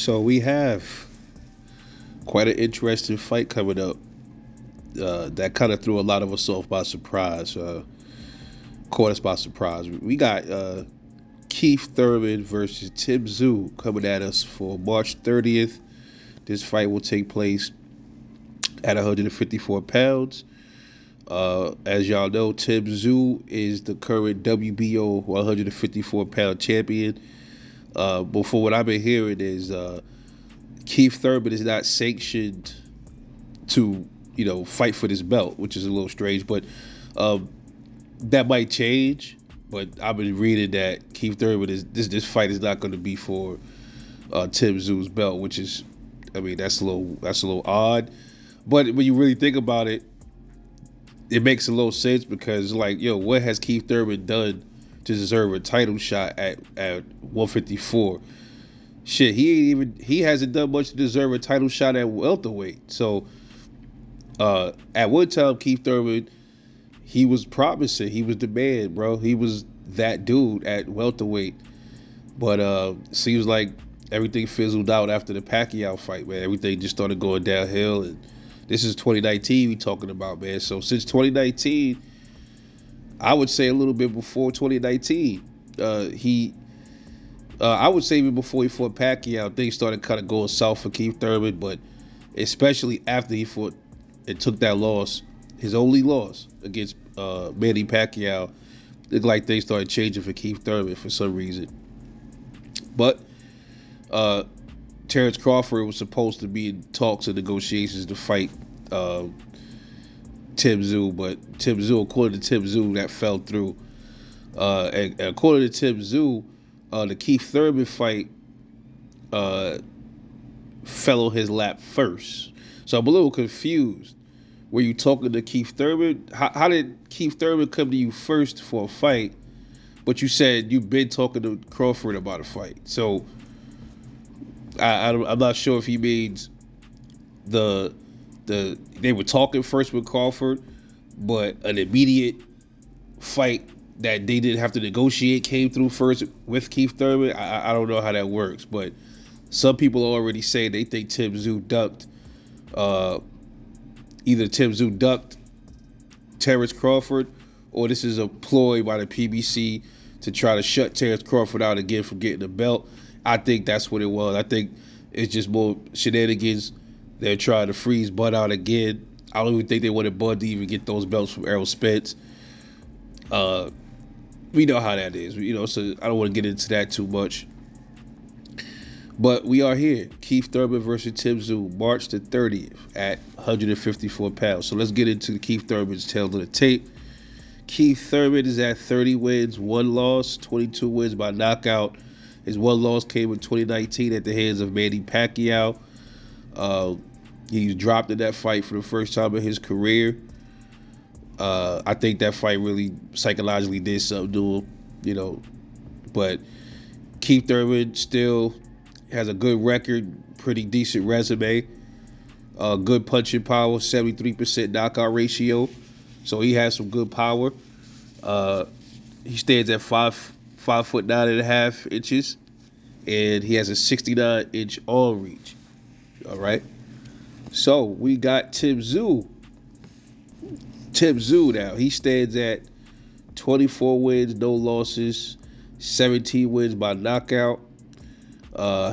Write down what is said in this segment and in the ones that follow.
So we have quite an interesting fight coming up. That kind of threw a lot of us off by surprise. Caught us by surprise. We got Keith Thurman versus Tszyu coming at us for March 30th. This fight will take place at 154 pounds. As y'all know, Tszyu is the current WBO 154-pound champion. Before what I've been hearing is Keith Thurman is not sanctioned to fight for this belt, which is a little strange, but that might change. But I've been reading that Keith Thurman is this fight is not going to be for Tszyu's belt, which is, I mean, that's a little odd. But when you really think about it, it makes a little sense because, like, what has Keith Thurman done to deserve a title shot at 154? Shit, he hasn't done much to deserve a title shot at welterweight. So at one time, Keith Thurman, he was promising. He was the man, bro. He was that dude at welterweight. But seems like everything fizzled out after the Pacquiao fight, man. Everything just started going downhill. And this is 2019 we talking about, man. So since 2019, I would say a little bit before 2019, I would say even before he fought Pacquiao, things started kind of going south for Keith Thurman. But especially after he fought and took that loss, his only loss against Manny Pacquiao, looked like things started changing for Keith Thurman for some reason. But Terrence Crawford was supposed to be in talks and negotiations to fight Tszyu, but according to Tszyu, that fell through. And according to Tszyu, the Keith Thurman fight fell on his lap first. So I'm a little confused. Were you talking to Keith Thurman? How did Keith Thurman come to you first for a fight, but you said you've been talking to Crawford about a fight? So I'm not sure if he means they were talking first with Crawford, but an immediate fight that they didn't have to negotiate came through first with Keith Thurman. I don't know how that works, but some people already say they think Tszyu ducked. Either Tszyu ducked Terrence Crawford, or this is a ploy by the PBC to try to shut Terrence Crawford out again from getting the belt. I think that's what it was. I think it's just more shenanigans. They're trying to freeze Bud out again. I don't even think they wanted Bud to even get those belts from Errol Spence. We know how that is, so I don't want to get into that too much. But we are here. Keith Thurman versus Tszyu, March the 30th at 154 pounds. So let's get into Keith Thurman's tail of the tape. Keith Thurman is at 30 wins, 1 loss, 22 wins by knockout. His 1 loss came in 2019 at the hands of Manny Pacquiao. He dropped in that fight for the first time in his career. I think that fight really psychologically did something to him, But Keith Thurman still has a good record, pretty decent resume, good punching power, 73% knockout ratio. So he has some good power. He stands at 5'9.5" inches, and he has a 69-inch arm reach. All right. So we got Tszyu. Tszyu now. He stands at 24 wins, no losses, 17 wins by knockout.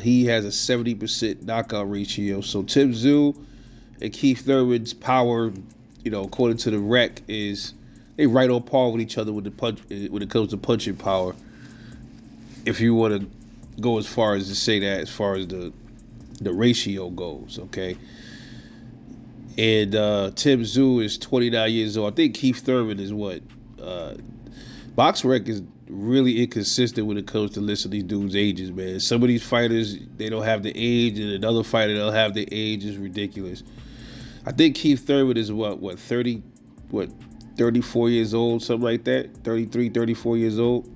He has a 70% knockout ratio. So Tszyu and Keith Thurman's power, according to the rec, is they right on par with each other with the punch when it comes to punching power. If you want to go as far as to say that, as far as the ratio goes, okay. And Tszyu is 29 years old. I think Keith Thurman is what? BoxRec is really inconsistent when it comes to listing these dudes' ages, man. Some of these fighters, they don't have the age, and another fighter, they'll have the age. Is ridiculous. I think Keith Thurman is what 34 years old, something like that. 33, 34 years old.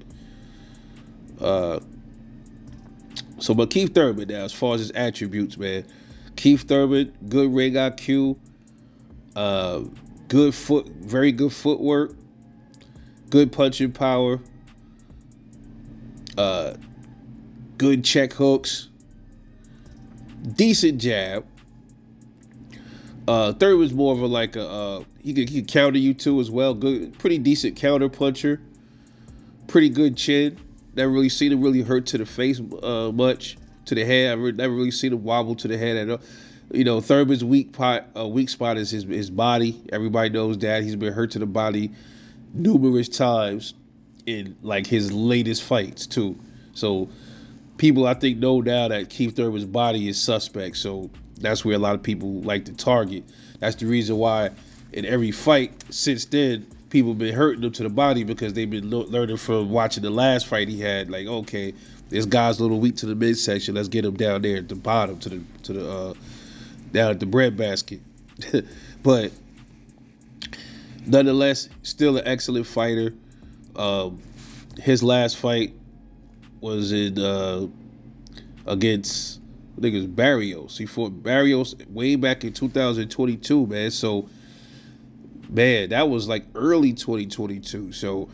But Keith Thurman now, as far as his attributes, man. Keith Thurman, good ring IQ, very good footwork, good punching power, good check hooks, decent jab. Thurman was more of a like a he could counter you too as well. Good, pretty decent counter puncher. Pretty good chin. Never really seen him really hurt to the face much, to the head. Never really seen him wobble to the head at all. You know, Thurman's weak spot is his body. Everybody knows that he's been hurt to the body numerous times in like his latest fights too. So people I think know now that Keith Thurman's body is suspect. So that's where a lot of people like to target. That's the reason why in every fight since then, people been hurting him to the body because they've been learning from watching the last fight he had. Like, okay, this guy's a little weak to the midsection. Let's get him down there at the bottom to the down at the breadbasket. But nonetheless, still an excellent fighter. His last fight was in against I think it was Barrios. He fought Barrios way back in 2022, man. So, man, that was like early 2022. So,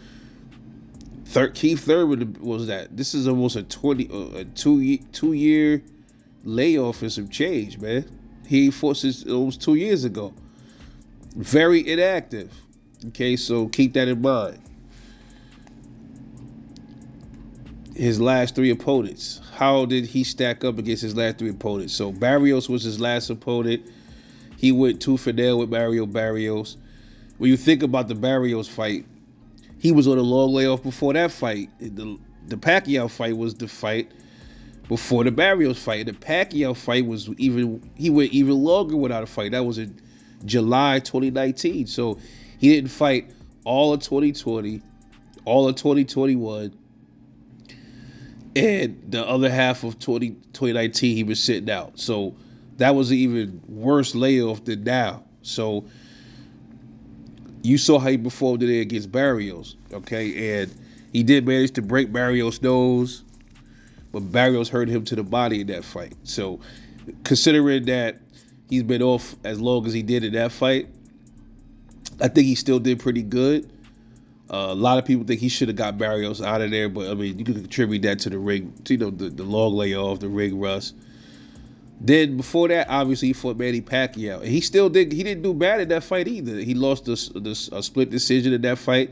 Keith Thurman was that. This is almost a 2 year layoff and some change, man. He fought since almost 2 years ago. Very inactive. Okay, so keep that in mind. His last three opponents. How did he stack up against his last three opponents? So Barrios was his last opponent. He went 2-0 with Mario Barrios. When you think about the Barrios fight, he was on a long layoff before that fight. The Pacquiao fight was the fight before the Barrios fight. The Pacquiao fight he went even longer without a fight. That was in July 2019. So he didn't fight all of 2020, all of 2021. And the other half of 2019, he was sitting out. So that was an even worse layoff than now. So you saw how he performed today against Barrios, okay? And he did manage to break Barrios' nose, but Barrios hurt him to the body in that fight. So considering that he's been off as long as he did in that fight, I think he still did pretty good. A lot of people think he should have got Barrios out of there, but I mean, you can contribute that to the ring, to, the long layoff, the ring rust. Then before that, obviously he fought Manny Pacquiao, and he didn't do bad in that fight either. He lost a split decision in that fight.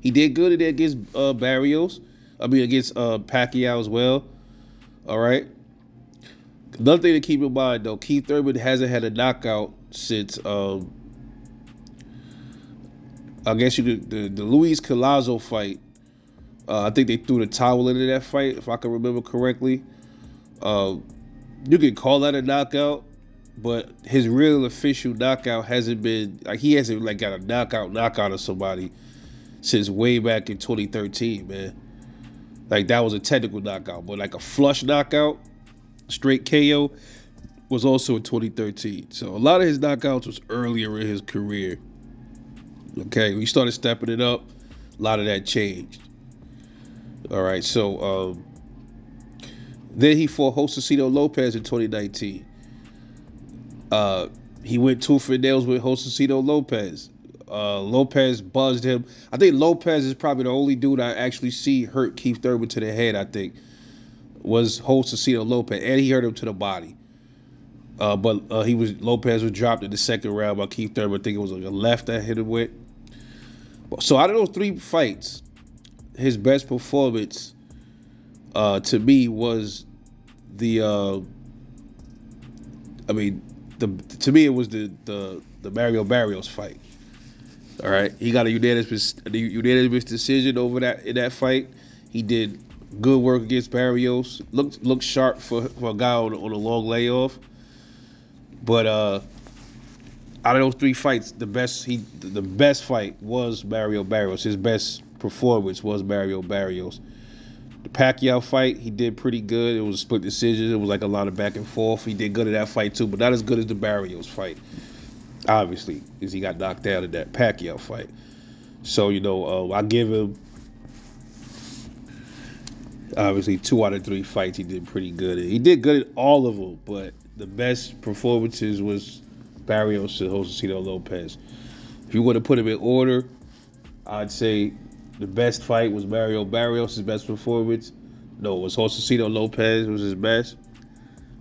He did good in there against against Pacquiao as well. All right. Another thing to keep in mind though, Keith Thurman hasn't had a knockout since I guess the Luis Collazo fight. I think they threw the towel into that fight, if I can remember correctly. You can call that a knockout, but his real official knockout hasn't been like he hasn't like got a knockout of somebody since way back in 2013, man. Like that was a technical knockout, but like a flush knockout, straight KO, was also in 2013. So a lot of his knockouts was earlier in his career. Okay, we started stepping it up. A lot of that changed. All right, so then he fought Josecito Lopez in 2019. He went 2-0 with Josecito Lopez. Lopez buzzed him. I think Lopez is probably the only dude I actually see hurt Keith Thurman to the head, I think, was Josecito Lopez, and he hurt him to the body. But Lopez was dropped in the second round by Keith Thurman. I think it was like a left that hit him with. So out of those three fights, his best performance to me was to me it was the Mario Barrios fight. All right, he got a unanimous decision over in that fight. He did good work against Barrios. Looked sharp for a guy on a long layoff. But out of those three fights, the best fight was Mario Barrios. His best performance was Mario Barrios. The Pacquiao fight, he did pretty good. It was a split decision. It was like a lot of back and forth. He did good at that fight too, but not as good as the Barrios fight. Obviously, because he got knocked out in that Pacquiao fight. So, I give him, obviously, 2 out of 3 fights he did pretty good. He did good at all of them, but the best performances was Barrios and Josecito Lopez. If you want to put them in order, I'd say the best fight was Mario Barrios' best performance. No, it was Josecito Lopez was his best.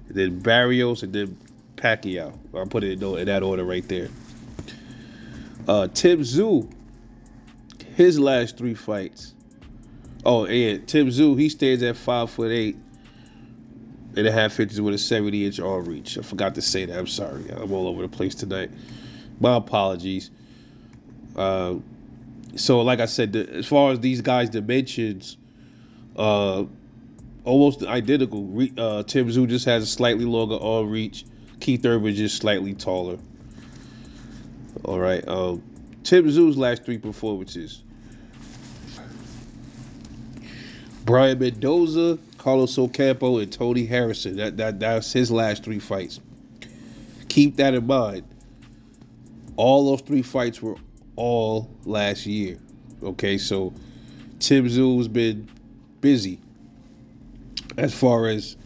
and then Barrios, and then Pacquiao. I'll put it in that order right there. Tszyu, his last three fights. Oh, and Tszyu, he stands at 5'8" and a half inches with a 70-inch arm reach. I forgot to say that. I'm sorry. I'm all over the place tonight. My apologies. Uh, so, like I said, as far as these guys' dimensions, uh, almost identical. Tszyu just has a slightly longer arm reach. Keith Thurman just slightly taller. All right. Tszyu's last three performances: Brian Mendoza, Carlos Ocampo, and Tony Harrison. That's his last three fights. Keep that in mind. All those three fights were all last year. Okay, so Tszyu has been busy as far as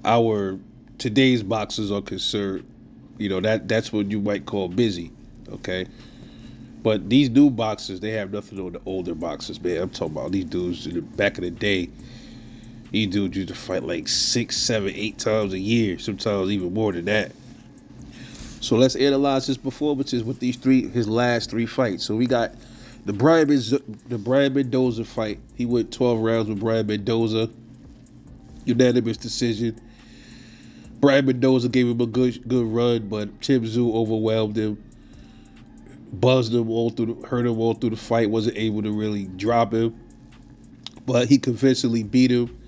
our today's boxers are concerned. You know, that's what you might call busy. Okay. But these new boxers, they have nothing on the older boxers, man. I'm talking about these dudes in the back of the day. These dudes used to fight like 6, 7, 8 times a year, sometimes even more than that. So let's analyze his performances with his last three fights. So we got the Brian Mendoza fight. He went 12 rounds with Brian Mendoza, unanimous decision. Brian Mendoza gave him a good run, but Tszyu overwhelmed him, buzzed him hurt him all through the fight. Wasn't able to really drop him, but he convincingly beat him.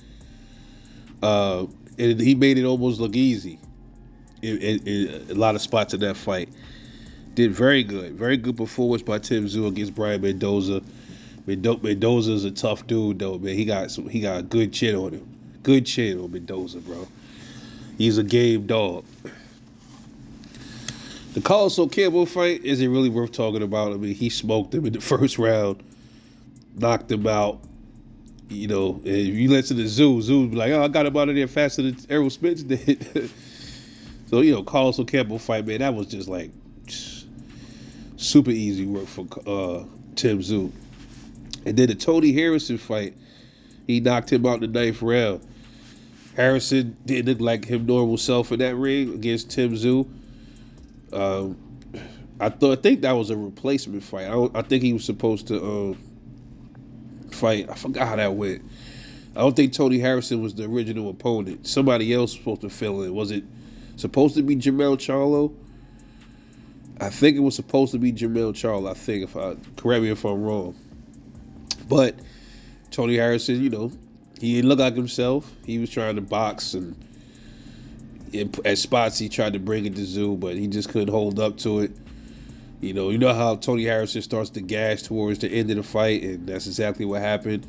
And he made it almost look easy in a lot of spots in that fight. Did very good performance by Tszyu against Brian Mendoza. Mendoza's a tough dude though, man. He got a good chin on him. Good chin on Mendoza, bro. He's a game dog. The Carlos Ocampo fight isn't really worth talking about. I mean, he smoked him in the first round, knocked him out. You know, and if you listen to Tszyu be like, "Oh, I got him out of there faster than Errol Spence did." So, you know, Carlos Ocampo fight, man, that was just like super easy work for Tszyu. And then the Tony Harrison fight, he knocked him out in the 9th round. Harrison didn't look like his normal self in that ring against Tszyu. I think that was a replacement fight. I think he was supposed to fight. I forgot how that went. I don't think Tony Harrison was the original opponent. Somebody else was supposed to fill in. Was it supposed to be Jermell Charlo? I think it was supposed to be Jermell Charlo. I think, correct me if I'm wrong. But Tony Harrison, you know, he didn't look like himself. He was trying to box, and at spots he tried to bring it to Tszyu, but he just couldn't hold up to it. You know how Tony Harrison starts to gas towards the end of the fight, and that's exactly what happened.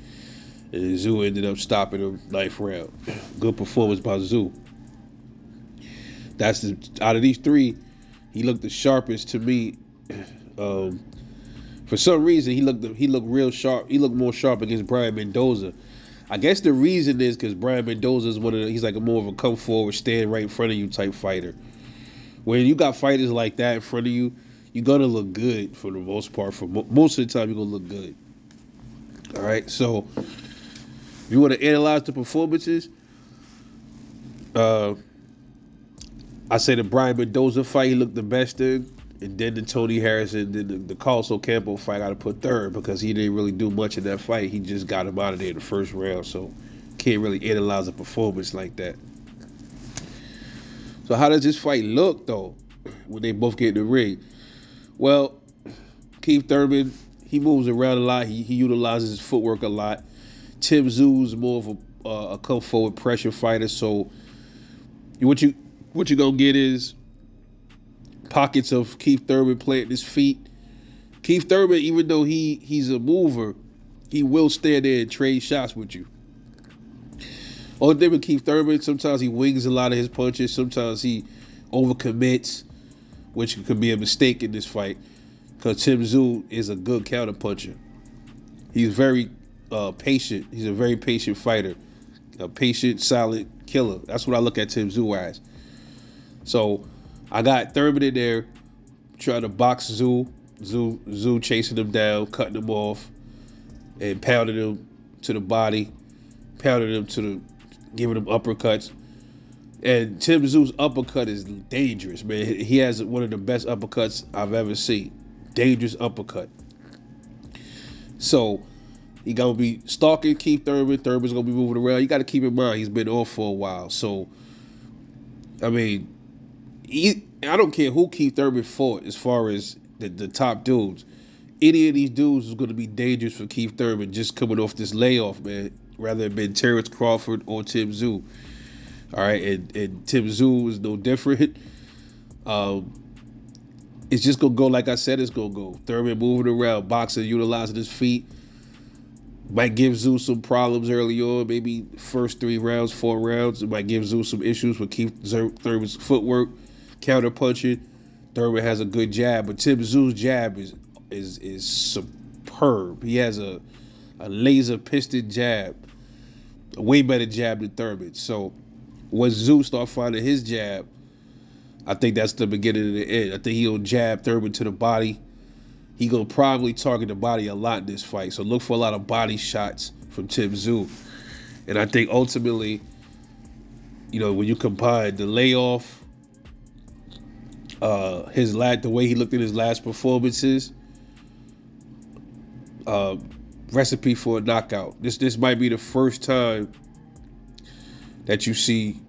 And Tszyu ended up stopping him 9th round. Good performance by Tszyu. Out of these three, he looked the sharpest to me. For some reason, he looked real sharp. He looked more sharp against Brian Mendoza. I guess the reason is because Brian Mendoza is he's like more of a come forward, stand right in front of you type fighter. When you got fighters like that in front of you, you're gonna look good for the most part. For most of the time, you're gonna look good. All right, so if you want to analyze the performances, I say the Brian Mendoza fight he looked the best in, and then the Tony Harrison, then the Carlos Ocampo fight I got to put third because he didn't really do much in that fight. He just got him out of there in the first round, so can't really analyze a performance like that. So how does this fight look though when they both get in the ring? Well, Keith Thurman, he moves around a lot. He utilizes his footwork a lot. Tszyu more of a come forward pressure fighter. So what you gonna get is pockets of Keith Thurman planting his feet. Keith Thurman, even though he's a mover, he will stand there and trade shots with you. Only thing with Keith Thurman, sometimes he wings a lot of his punches. Sometimes he overcommits, which could be a mistake in this fight because Tszyu is a good counter puncher. He's very patient. He's a very patient fighter, a patient, solid killer. That's what I look at Tszyu as. So I got Thurman in there trying to box Tszyu chasing him down, cutting him off, and pounding him to the body, giving him uppercuts. And Tim Tszyu's uppercut is dangerous, man. He has one of the best uppercuts I've ever seen. Dangerous uppercut. So he gonna be stalking Keith Thurman. Thurman's gonna be moving around. You got to keep in mind he's been off for a while. So I mean, I don't care who Keith Thurman fought as far as the top dudes. Any of these dudes is going to be dangerous for Keith Thurman just coming off this layoff, man. Rather than been Terrence Crawford or Tim Tszyu. All right, and Tim Tszyu is no different. It's just gonna go like I said. It's gonna go. Thurman moving around, boxing, utilizing his feet. Might give Tszyu some problems early on. Maybe first 3 rounds, 4 rounds. It might give Tszyu some issues with Keith Thurman's footwork, counter punching. Thurman has a good jab, but Tim Tszyu's jab is superb. He has a laser piston jab, a way better jab than Thurman. So once Tszyu start finding his jab, I think that's the beginning of the end. I think he'll jab Thurman to the body. He gonna probably target the body a lot in this fight. So look for a lot of body shots from Tim Tszyu. And I think ultimately, when you combine the layoff, the way he looked at his last performances, recipe for a knockout. This might be the first time that you see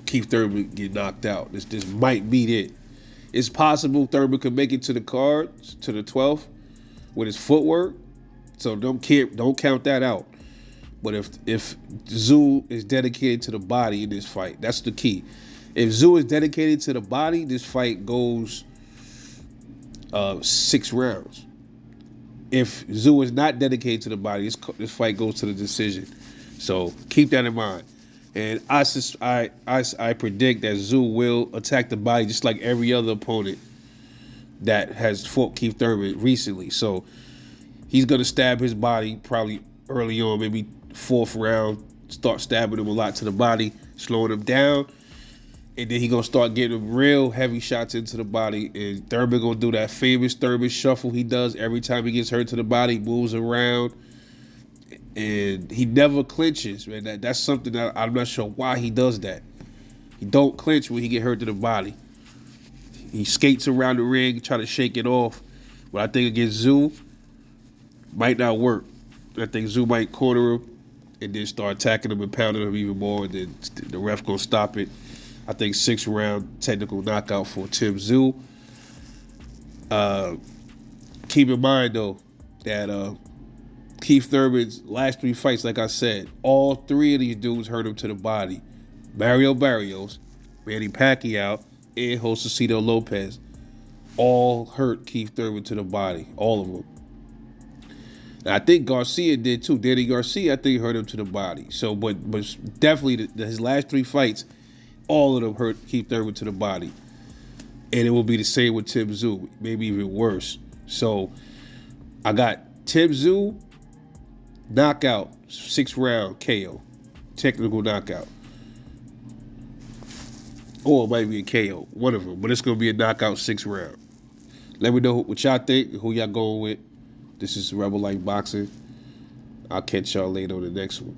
Keith Thurman get knocked out. This might be it. It's possible Thurman could make it to the cards, to the 12th, with his footwork. So don't count that out. But if Tszyu is dedicated to the body in this fight, that's the key. If Tszyu is dedicated to the body, this fight goes 6 rounds. If Tszyu is not dedicated to the body, this fight goes to the decision. So keep that in mind. And I predict that Tszyu will attack the body just like every other opponent that has fought Keith Thurman recently. So he's going to stab his body probably early on, maybe 4th round, start stabbing him a lot to the body, slowing him down. And then he's going to start getting real heavy shots into the body. And Thurman going to do that famous Thurman shuffle he does every time he gets hurt to the body, moves around. And he never clinches, man. That's something that I'm not sure why he does that. He don't clinch when he get hurt to the body. He skates around the ring, try to shake it off. But I think against Tszyu, might not work. I think Tszyu might corner him and then start attacking him and pounding him even more. And then the ref gonna stop it. I think 6th round technical knockout for Tim Tszyu. Keep in mind though that Keith Thurman's last 3 fights, like I said, all 3 of these dudes hurt him to the body. Mario Barrios, Manny Pacquiao, and Josecito Lopez all hurt Keith Thurman to the body. All of them. And I think Garcia did too. Danny Garcia, I think, hurt him to the body. So, but definitely his last 3 fights, all of them hurt Keith Thurman to the body. And it will be the same with Tim Tszyu, maybe even worse. So I got Tim Tszyu, knockout, 6th round KO, technical knockout. Or it might be a KO, one of them. But it's going to be a knockout 6th round. Let me know what y'all think, who y'all going with. This is Rebel Like Boxing. I'll catch y'all later on the next one.